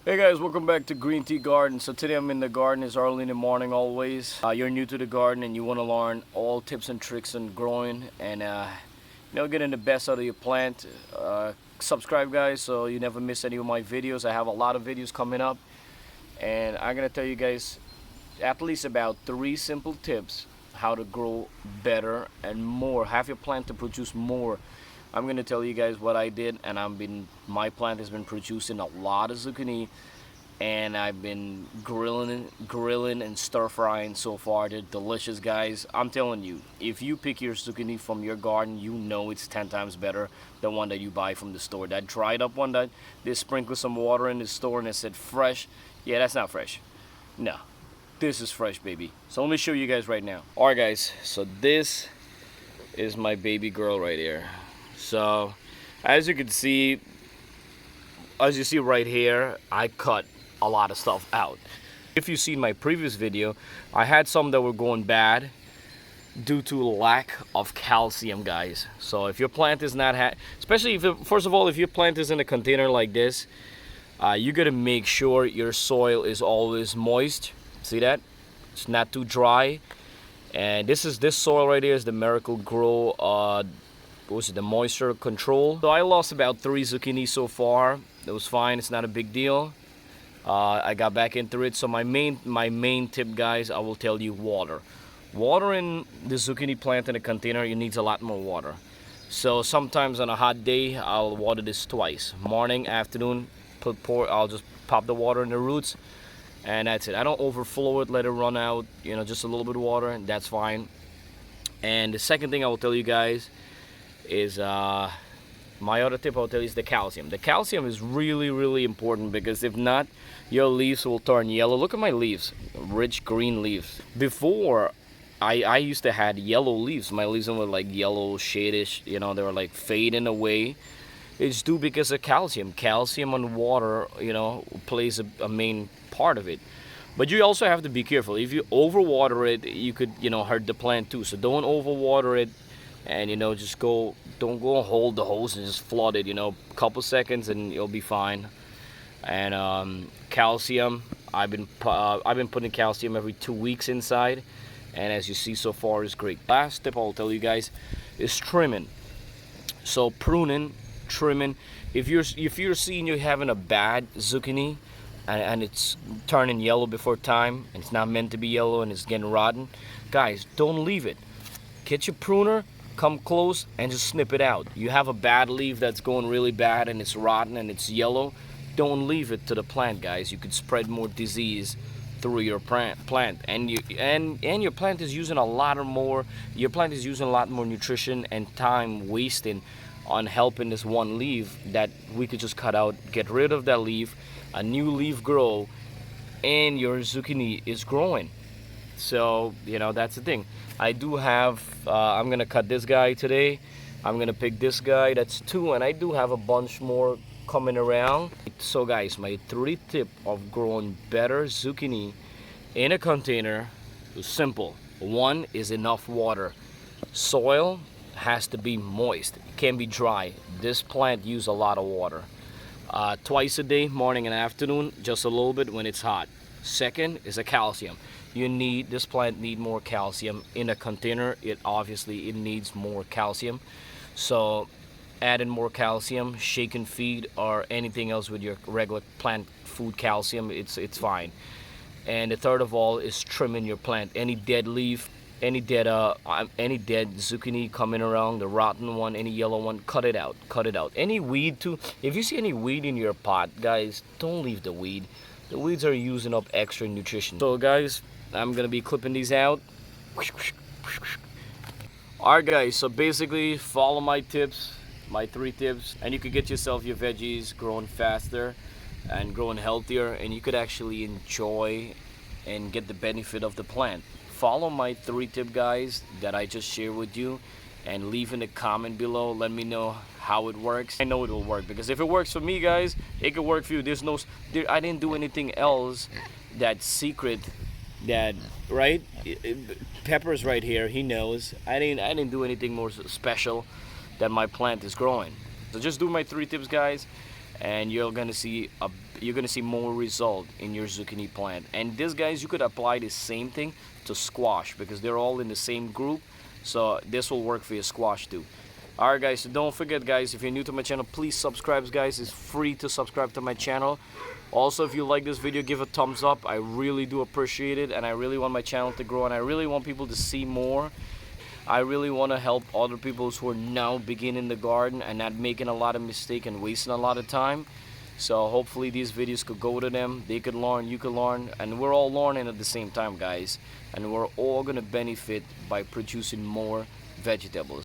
Hey guys, welcome back to GreenTGarden. So today I'm in the garden. It's early in the morning always. You're new to the garden and you want to learn all tips and tricks on growing and getting the best out of your plant. Subscribe guys so you never miss any of my videos. I have a lot of videos coming up and I'm going to tell you guys at least about 3 simple tips how to grow better and more. Have your plant to produce more. I'm gonna tell you guys what I did, and my plant has been producing a lot of zucchini, and I've been grilling and stir frying so far. They're delicious, guys. I'm telling you, if you pick your zucchini from your garden, you know it's 10 times better than one that you buy from the store. That dried up one that they sprinkled some water in the store and it said fresh. Yeah, that's not fresh. No, this is fresh, baby. So let me show you guys right now. All right, guys. So this is my baby girl right here. So as you see right here, I cut a lot of stuff out. If you've seen my previous video, I had some that were going bad due to lack of calcium, guys. So if your plant is not especially first of all, if your plant is in a container like this, you gotta make sure your soil is always moist. See that? It's not too dry. And this soil right here is the Miracle Grow the moisture control. So I lost about 3 zucchini so far. It was fine, it's not a big deal. I got back into it. So my main tip, guys, I will tell you: watering the zucchini plant in a container, it needs a lot more water. So sometimes on a hot day I'll water this twice, morning, afternoon. I'll just pop the water in the roots and that's it. I don't overflow it, let it run out, just a little bit of water, and that's fine. And the second thing I will tell you guys is my other tip I'll tell you is the calcium. The calcium is really important, because if not, your leaves will turn yellow. Look at my leaves, rich green leaves. Before I used to had yellow leaves. My leaves were like yellow shadish, they were like fading away. It's due because of calcium. Calcium and water, plays a main part of it. But you also have to be careful. If you overwater it, you could hurt the plant too. So don't overwater it. And just don't go and hold the hose and just flood it, a couple seconds and you'll be fine. And calcium, I've been putting calcium every 2 weeks inside, and as you see so far is great. Last tip I'll tell you guys is trimming. So pruning, trimming. If you're seeing you're having a bad zucchini and it's turning yellow before time and it's not meant to be yellow and it's getting rotten, guys, don't leave it. Get your pruner, come close and just snip it out. You have a bad leaf that's going really bad and it's rotten and it's yellow, don't leave it to the plant, guys. You could spread more disease through your plant, and your plant is using a lot more nutrition and time wasting on helping this one leaf that we could just cut out, get rid of that leaf, a new leaf grow, and your zucchini is growing. So that's the thing. I do have I'm gonna cut this guy today. I'm gonna pick this guy, that's 2, and I do have a bunch more coming around. So guys, my 3 tip of growing better zucchini in a container is simple. 1 is enough water. Soil has to be moist, it can't be dry. This plant uses a lot of water. Twice a day, morning and afternoon, just a little bit when it's hot. Second is a calcium. This plant need more calcium. In a container, it needs more calcium. So add in more calcium, shake and feed, or anything else with your regular plant food calcium, it's fine. And the third of all is trimming your plant. Any dead leaf, any dead zucchini coming around, the rotten one, any yellow one, cut it out. Any weed too. If you see any weed in your pot, guys, don't leave the weed. The weeds are using up extra nutrition. So guys, I'm gonna be clipping these out. Alright guys, so basically follow my 3 tips, and you could get yourself your veggies growing faster and growing healthier, and you could actually enjoy and get the benefit of the plant. Follow my 3 tip, guys, that I just shared with you, and leave in a comment below. Let me know how it works. I know it will work, because if it works for me, guys, it could work for you. I didn't do anything else that's secret. That right, Pepper's right here, he knows. I didn't do anything more special that my plant is growing. So just do my 3 tips, guys, and you're gonna see you're gonna see more result in your zucchini plant. And this, guys, you could apply the same thing to squash because they're all in the same group. So this will work for your squash too. Alright guys, so don't forget guys, if you're new to my channel, please subscribe guys. It's free to subscribe to my channel. Also, if you like this video, give a thumbs up. I really do appreciate it, and I really want my channel to grow, and I really want people to see more. I really want to help other people who are now beginning the garden and not making a lot of mistakes and wasting a lot of time. So hopefully these videos could go to them. They could learn, you could learn, and we're all learning at the same time guys. And we're all going to benefit by producing more vegetables.